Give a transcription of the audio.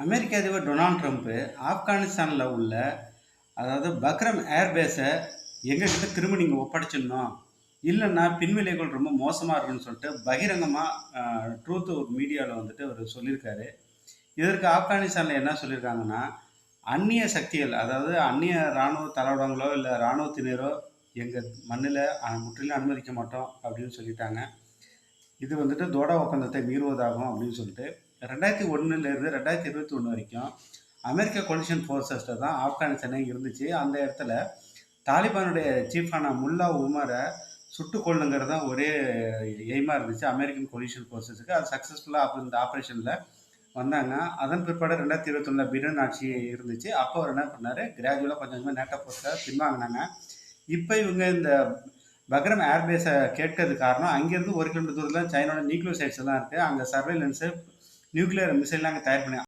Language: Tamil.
அமெரிக்க அதிபர் டொனால்ட் ட்ரம்ப் ஆப்கானிஸ்தானில் உள்ள அதாவது பக்ரம் ஏர்பேஸை எங்ககிட்ட திரும்ப நீங்கள் ஒப்படைச்சிடணும், இல்லைன்னா பின்விளைவுகள் ரொம்ப மோசமாக இருக்குன்னு சொல்லிட்டு பகிரங்கமாக ட்ரூத் மீடியாவில் வந்துட்டு அவர் சொல்லியிருக்காரு. இதற்கு ஆப்கானிஸ்தானில் என்ன சொல்லியிருக்காங்கன்னா, அந்நிய சக்திகள் அதாவது அந்நிய இராணுவ தளவாடங்களோ இல்லை இராணுவத்தினரோ எங்கள் மண்ணில் முற்றிலும் அனுமதிக்க மாட்டோம் அப்படின்னு சொல்லிட்டாங்க. இது வந்துட்டு தோடா ஒப்பந்தத்தை மீறுவதாகும் அப்படின்னு சொல்லிட்டு 2001 2021 வரைக்கும் அமெரிக்க கொலிஷன் ஃபோர்ஸஸில் தான் ஆப்கானிஸ்தானே இருந்துச்சு. அந்த இடத்துல தாலிபானுடைய சீஃபான முல்லா உமரை சுட்டு கொள்ளுங்கிறது தான் ஒரே எய்மாக இருந்துச்சு அமெரிக்கன் கொலிஷன் ஃபோர்ஸஸுக்கு. அது சக்ஸஸ்ஃபுல்லாக அப்போ இந்த ஆப்ரேஷனில் வந்தாங்க. அதன் பிற்பாடு 2021 பிடன் ஆட்சி இருந்துச்சு. அப்போ அவர் என்ன பண்ணார், கிராஜுவலாக கொஞ்சம் கொஞ்சமாக நேட்டோ ஃபோர்ஸை பின்வாங்கினாங்க. இப்போ இவங்க இந்த பக்ரம் ஏர்பேஸை கேட்கறது காரணம், அங்கேருந்து 1 கிலோமீட்டர் தூரத்தில் சைனாவோட நியூக்ளியர் சைட்ஸ் எல்லாம் இருக்குது. அங்கே சர்வேலன்ஸு நியூக்ளியர் மிசைல்லாம் அங்கே தயார் பண்ணி